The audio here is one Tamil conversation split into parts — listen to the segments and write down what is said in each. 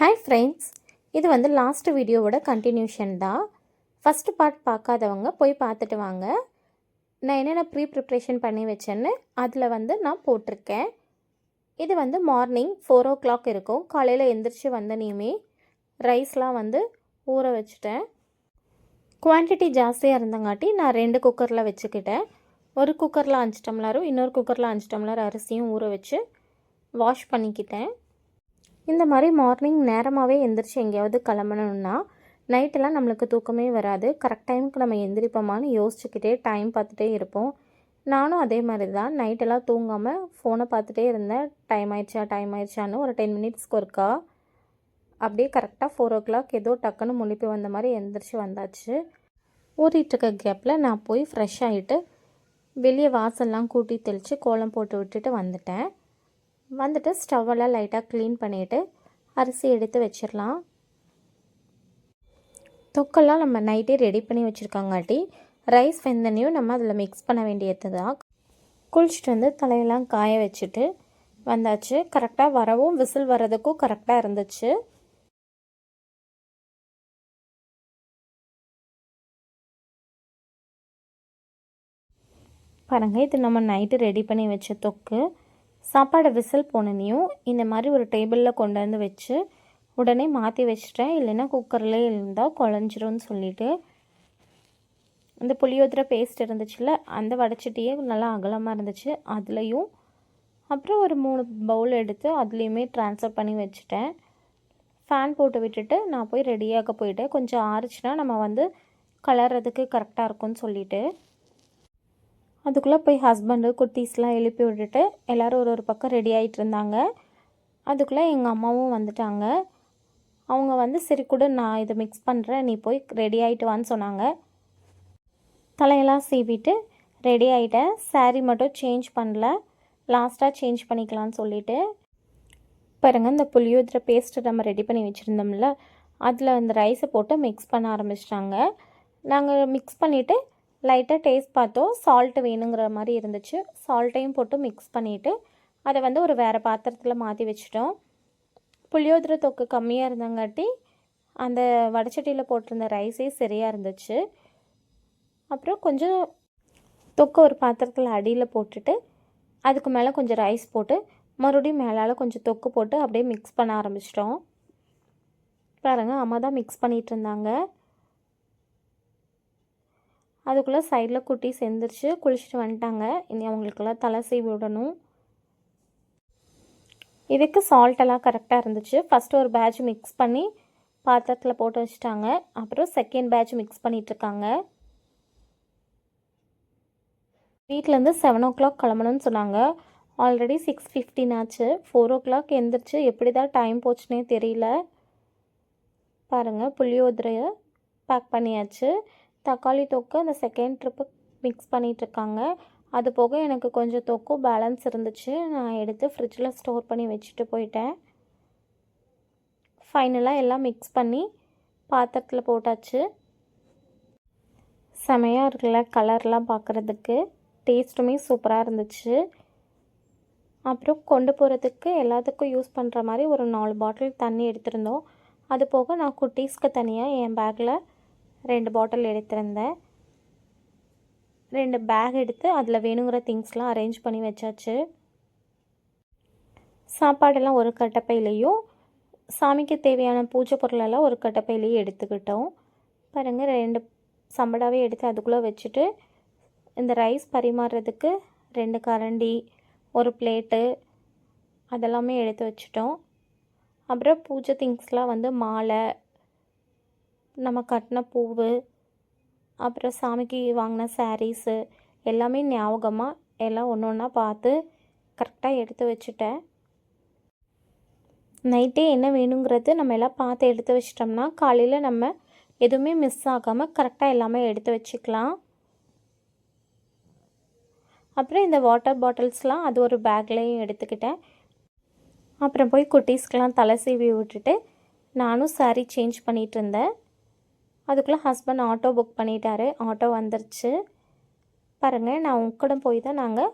ஹாய் ஃப்ரெண்ட்ஸ், இது வந்து லாஸ்ட் வீடியோவோட கண்டினியூஷன் தான். ஃபஸ்ட்டு பார்ட் பார்க்காதவங்க போய் பார்த்துட்டு வாங்க. நான் என்னென்ன ப்ரிப்ரேஷன் பண்ணி வச்சேன்னு அதில் வந்து நான் போட்டிருக்கேன். இது வந்து மார்னிங் 4 o'clock இருக்கும். காலையில் எந்திரிச்சு வந்தனையுமே ரைஸ்லாம் வந்து ஊற வச்சுட்டேன். குவான்டிட்டி ஜாஸ்தியாக இருந்தங்காட்டி நான் 2 குக்கரில் வச்சுக்கிட்டேன். ஒரு குக்கரில் 5 டம்ளரும் இன்னொரு குக்கரில் 5 டம்ளர் அரிசியும் ஊற வச்சு வாஷ் பண்ணிக்கிட்டேன். இந்த மாதிரி மார்னிங் நேரமாகவே எந்திரிச்சு எங்கேயாவது கிளம்பணுன்னா நைட்டெல்லாம் நம்மளுக்கு தூக்கமே வராது. கரெக்ட் டைமுக்கு நம்ம எந்திரிப்போமான்னு யோசிச்சுக்கிட்டே டைம் பார்த்துட்டே இருப்போம். நானும் அதே மாதிரி தான் நைட்டெல்லாம் தூங்காமல் ஃபோனை பார்த்துட்டே இருந்தேன். டைம் ஆயிடுச்சான்னு ஒரு 10 மினிட்ஸ்க்கு ஒருக்கா அப்படியே கரெக்டாக 4 o'clock ஏதோ டக்குன்னு முழிப்பு வந்த மாதிரி எந்திரிச்சு வந்தாச்சு. ஊறிட்டுருக்க கேப்பில் நான் போய் ஃப்ரெஷ் ஆகிட்டு வெளியே வாசல்லாம் கூட்டி தெளித்து கோலம் போட்டு விட்டுட்டு வந்துட்டு ஸ்டவ்வெல்லாம் லைட்டாக க்ளீன் பண்ணிவிட்டு அரிசி எடுத்து வச்சிடலாம். தொக்கெல்லாம் நம்ம நைட்டே ரெடி பண்ணி வச்சுருக்காங்காட்டி ரைஸ் வெந்தனையும் நம்ம அதில் மிக்ஸ் பண்ண வேண்டியது தான். குளிச்சுட்டு வந்து தலையெல்லாம் காய வச்சுட்டு வந்தாச்சு. கரெக்டாக வரவும் விசில் வர்றதுக்கும் கரெக்டாக இருந்துச்சு. பாருங்கள், இது நம்ம நைட்டு ரெடி பண்ணி வச்ச தொக்கு. சாப்பாடை விசில் போனனையும் இந்த மாதிரி ஒரு டேபிளில் கொண்டு வந்து வச்சு உடனே மாற்றி வச்சிட்டேன். இல்லைன்னா குக்கரில் இருந்தால் குழஞ்சிரும்னு சொல்லிவிட்டு இந்த புளியோதரை பேஸ்ட் இருந்துச்சுல்ல, அந்த வடைச்சட்டியே நல்லா அகலமாக இருந்துச்சு. அதுலேயும் அப்புறம் ஒரு 3 பவுல் எடுத்து அதுலேயுமே ட்ரான்ஸ்ஃபர் பண்ணி வச்சுட்டேன். ஃபேன் போட்டு விட்டுட்டு நான் போய் ரெடியாக போயிட்டேன். கொஞ்சம் ஆறிச்சுன்னா நம்ம வந்து கலர்றதுக்கு கரெக்டாக இருக்கும்னு சொல்லிவிட்டு அதுக்குள்ளே போய் ஹஸ்பண்டு குட்டீஸ்லாம் எழுப்பி விட்டுட்டு எல்லோரும் ஒரு பக்கம் ரெடி ஆகிட்டு இருந்தாங்க. அதுக்குள்ளே எங்கள் அம்மாவும் வந்துட்டாங்க. அவங்க வந்து சரி கூட நான் இதை மிக்ஸ் பண்ணுறேன், நீ போய் ரெடி ஆகிட்டு வான்னு சொன்னாங்க. தலையெல்லாம் சீவிட்டு ரெடி ஆகிட்டேன். சாரீ மட்டும் சேஞ்ச் பண்ணல, லாஸ்ட்டாக சேஞ்ச் பண்ணிக்கலான்னு சொல்லிவிட்டு பாருங்கள், இந்த புளியோதரை பேஸ்ட்டு நம்ம ரெடி பண்ணி வச்சுருந்தோம்ல, அதில் அந்த ரைஸை போட்டு மிக்ஸ் பண்ண ஆரம்பிச்சிட்டாங்க. நாங்கள் மிக்ஸ் பண்ணிவிட்டு லைட்டாக டேஸ்ட் பார்த்தோம். சால்ட்டு வேணுங்கிற மாதிரி இருந்துச்சு. சால்ட்டையும் போட்டு மிக்ஸ் பண்ணிவிட்டு அதை வந்து ஒரு வேறு பாத்திரத்தில் மாற்றி வச்சிட்டோம். புளியோதரை தொக்கு கம்மியாக இருந்தங்காட்டி அந்த வடைச்சட்டியில் போட்டிருந்த ரைஸே சரியாக இருந்துச்சு. அப்புறம் கொஞ்சம் தொக்கு ஒரு பாத்திரத்தில் அடியில் போட்டுட்டு அதுக்கு மேலே கொஞ்சம் ரைஸ் போட்டு மறுபடியும் மேலால் கொஞ்சம் தொக்கு போட்டு அப்படியே மிக்ஸ் பண்ண ஆரம்பிச்சிட்டோம். பாருங்கள், அம்மா தான் மிக்ஸ் பண்ணிகிட்டு இருந்தாங்க. அதுக்குள்ளே சைடில் குட்டீஸ் எந்திரிச்சு குளிச்சுட்டு வந்துட்டாங்க. இனி அவங்களுக்கெல்லாம் தலை சீவி விடணும். இதுக்கு சால்ட்டெல்லாம் கரெக்டாக இருந்துச்சு. ஃபஸ்ட்டு ஒரு பேட்ச் மிக்ஸ் பண்ணி பாத்திரத்தில் போட்டு வச்சுட்டாங்க. அப்புறம் செகண்ட் பேட்ச் மிக்ஸ் பண்ணிகிட்ருக்காங்க. வீட்டிலேருந்து 7 o'clock கிளம்பணும்னு சொன்னாங்க. ஆல்ரெடி 6:15 ஆச்சு. 4 o'clock எந்திரிச்சு எப்படி தான் டைம் போச்சுன்னே தெரியல. பாருங்கள், புளியோதரையை பேக் பண்ணியாச்சு. தக்காளி தொக்கு அந்த செகண்ட் ட்ரிப்பு மிக்ஸ் பண்ணிகிட்ருக்காங்க. அது போக எனக்கு கொஞ்சம் தொக்கு பேலன்ஸ் இருந்துச்சு. நான் எடுத்து ஃப்ரிட்ஜில் ஸ்டோர் பண்ணி வச்சுட்டு போயிட்டேன். ஃபைனலாக எல்லாம் மிக்ஸ் பண்ணி பாத்திரத்தில் போட்டாச்சு. செமையாக இருக்குல்ல, கலர்லாம் பார்க்குறதுக்கு. டேஸ்ட்டுமே சூப்பராக இருந்துச்சு. அப்புறம் கொண்டு போகிறதுக்கு எல்லாத்துக்கும் யூஸ் பண்ணுற மாதிரி ஒரு 4 பாட்டில் தண்ணி எடுத்திருந்தோம். அது போக நான் குட்டீஸ்க்கு தனியாக என் பேக்கில் 2 பாட்டில் எடுத்திருந்தேன். 2 பேக் எடுத்து அதில் வேணுங்கிற திங்ஸ்லாம் அரேஞ்ச் பண்ணி வச்சாச்சு. சாப்பாடெல்லாம் ஒரு கட்டப்பையிலையும் சாமிக்கு தேவையான பூஜை பொருளெல்லாம் ஒரு கட்டப்பையிலையும் எடுத்துக்கிட்டோம். பாருங்கள், 2 சம்படாவே எடுத்து அதுக்குள்ளே வச்சுட்டு இந்த ரைஸ் பரிமாறுறதுக்கு 2 கரண்டி, ஒரு பிளேட்டு அதெல்லாமே எடுத்து வச்சுட்டோம். அப்புறம் பூஜை திங்ஸ்லாம் வந்து மாலை, நம்ம கட்டின பூவு, அப்புறம் சாமிக்கு வாங்கின சாரீஸு எல்லாமே ஞாபகமாக எல்லாம் ஒன்று ஒன்றா பார்த்து கரெக்டாக எடுத்து வச்சுட்டேன். நைட்டே என்ன வேணுங்கிறது நம்ம எல்லாம் பார்த்து எடுத்து வச்சிட்டோம்னா காலையில் நம்ம எதுவுமே மிஸ் ஆகாமல் கரெக்டாக எல்லாமே எடுத்து வச்சுக்கலாம். அப்புறம் இந்த வாட்டர் பாட்டில்ஸ்லாம் அது ஒரு பேக்லேயும் எடுத்துக்கிட்டேன். அப்புறம் போய் குட்டீஸ்க்கெலாம் தலை சீவி விட்டுட்டு நானும் சாரீ சேஞ்ச் பண்ணிகிட்டு இருந்தேன். அதுக்குள்ளே ஹஸ்பண்ட் ஆட்டோ புக் பண்ணிட்டாரு. ஆட்டோ வந்துருச்சு. பாருங்கள், நான் உங்கூட போய் தான் நாங்கள்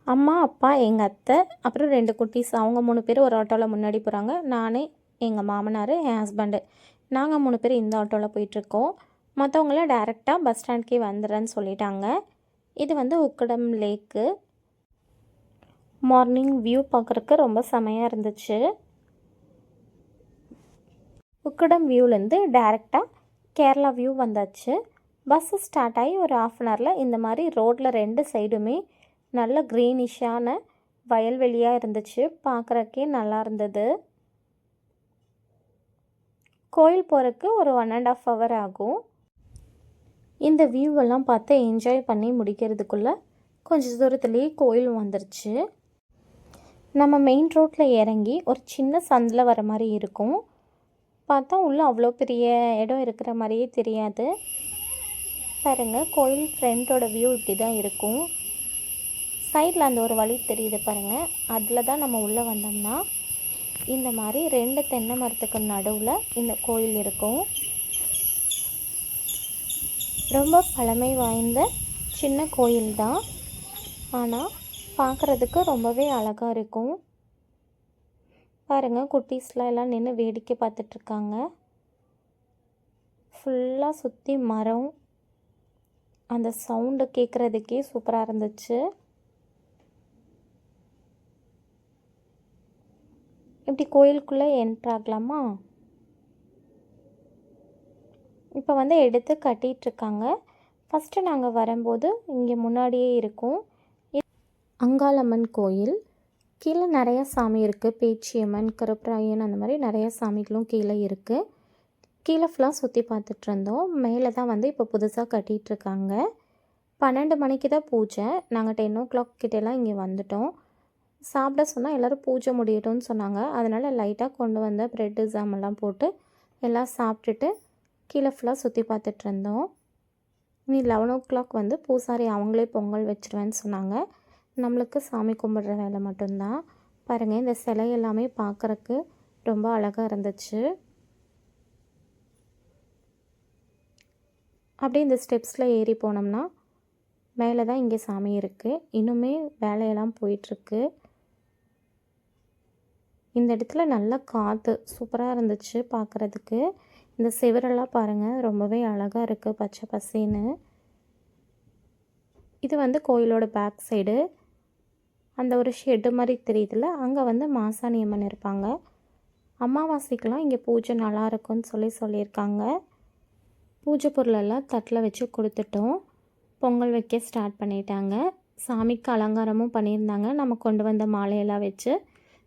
அம்மா, அப்பா, எங்கள் அத்தை, அப்புறம் 2 குட்டீஸ் அவங்க 3 பேர் ஒரு ஆட்டோவில் முன்னாடி போகிறாங்க. நானே எங்கள் மாமனார், என் ஹஸ்பண்டு. நாங்கள் 3 பேர் இந்த ஆட்டோவில் போயிட்டுருக்கோம். மற்றவங்களாம் டேரெக்டாக பஸ் ஸ்டாண்ட்கே வந்துடுறேன்னு சொல்லிட்டாங்க. இது வந்து உக்கடம் லேக்கு. மார்னிங் வியூ பார்க்குறக்கு ரொம்ப செமையாக இருந்துச்சு. உக்கடம் வியூலேருந்து டேரெக்டாக கேரளா வியூ வந்தாச்சு. பஸ்ஸு ஸ்டார்ட் ஆகி ஒரு 1/2 அன் ஹவரில் இந்த மாதிரி ரோட்டில் 2 சைடுமே நல்ல க்ரீனிஷான வயல்வெளியாக இருந்துச்சு. பார்க்குறக்கே நல்லா இருந்தது. கோயில் போகிறக்கு ஒரு 1.5 ஹவர் ஆகும். இந்த வியூவெல்லாம் பார்த்து என்ஜாய் பண்ணி முடிக்கிறதுக்குள்ளே கொஞ்சம் தூரத்துலேயே கோயில் வந்துருச்சு. நம்ம மெயின் ரோட்டில் இறங்கி ஒரு சின்ன சந்தில் வர மாதிரி இருக்கும். பார்த்தா உள்ளே அவ்வளோ பெரிய இடம் இருக்கிற மாதிரியே தெரியாது. பாருங்கள், கோயில் ஃப்ரண்ட்டோட வியூ இப்படி தான் இருக்கும். சைடில் அந்த ஒரு வழி தெரியுது பாருங்கள், அதில் தான் நம்ம உள்ளே வந்தோம்னா இந்த மாதிரி 2 தென்னை மரத்துக்கு நடுவில் இந்த கோயில் இருக்கும். ரொம்ப பழமை வாய்ந்த சின்ன கோயில் தான், ஆனால் பார்க்குறதுக்கு ரொம்பவே அழகாக இருக்கும். பாருங்கள், குட்டீஸ்லாம் எல்லாம் நின்று வேடிக்கை பார்த்துட்ருக்காங்க. ஃபுல்லாக சுற்றி மரம், அந்த சவுண்டு கேட்குறதுக்கே சூப்பராக இருந்துச்சு. இப்படி கோயிலுக்குள்ளே என்ட்ராகலாமா? இப்போ வந்து எடுத்து கட்டிகிட்ருக்காங்க. ஃபஸ்ட்டு நாங்கள் வரும்போது இங்கே முன்னாடியே இருக்கும் அங்காளம்மன் கோயில். கீழே நிறையா சாமி இருக்குது. பேச்சியம்மன், கருப்பராயன், அந்த மாதிரி நிறையா சாமிகளும் கீழே இருக்குது. கீழே ஃபுல்லாக சுற்றி பார்த்துட்டு இருந்தோம். மேலே தான் வந்து இப்போ புதுசாக கட்டிகிட்ருக்காங்க. 12 மணிக்கு தான் பூஜை. நாங்கள் 10 o'clock கிட்டேலாம் இங்கே வந்துட்டோம். சாப்பிட சொன்னால் எல்லோரும் பூஜை முடியட்டும்னு சொன்னாங்க. அதனால் லைட்டாக கொண்டு வந்த ப்ரெட்டு ஜாமெல்லாம் போட்டு எல்லாம் சாப்பிட்டுட்டு கீழே ஃபுல்லாக சுற்றி பார்த்துட்டு இருந்தோம். நீ 11 o'clock வந்து பூசாரி அவங்களே பொங்கல் வச்சுருவேன்னு சொன்னாங்க. நம்மளுக்கு சாமி கும்பிட்ற வேலை மட்டும்தான். பாருங்கள், இந்த சிலை எல்லாமே பார்க்குறக்கு ரொம்ப அழகாக இருந்துச்சு. அப்படியே இந்த ஸ்டெப்ஸில் ஏறி போனோம்னா மேலே தான் இங்கே சாமி இருக்குது. இன்னுமே வேலையெல்லாம் போயிட்டுருக்கு. இந்த இடத்துல நல்லா காற்று சூப்பராக இருந்துச்சு பார்க்குறதுக்கு. இந்த செவரெல்லாம் பாருங்கள், ரொம்பவே அழகாக இருக்குது, பச்சை பசேன்னு. இது வந்து கோயிலோட பேக் சைடு. அந்த ஒரு ஷெட்டு மாதிரி தெரியுதுல்ல, அங்கே வந்து மாசாணி அம்மன் இருப்பாங்க. அமாவாசைக்கெலாம் இங்கே பூஜை நல்லா இருக்கும்னு சொல்லியிருக்காங்க. பூஜை பொருளெல்லாம் தட்டில் வச்சு கொடுத்துட்டோம். பொங்கல் வைக்க ஸ்டார்ட் பண்ணிட்டாங்க. சாமிக்கு அலங்காரமும் பண்ணியிருந்தாங்க. நம்ம கொண்டு வந்த மாலையெல்லாம் வச்சு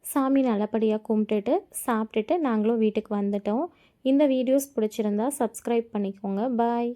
சாமி நல்லபடியாக கும்பிட்டுட்டு சாப்பிட்டுட்டு நாங்களும் வீட்டுக்கு வந்துட்டோம். இந்த வீடியோஸ் பிடிச்சிருந்தா சப்ஸ்கிரைப் பண்ணிக்கோங்க. பாய்.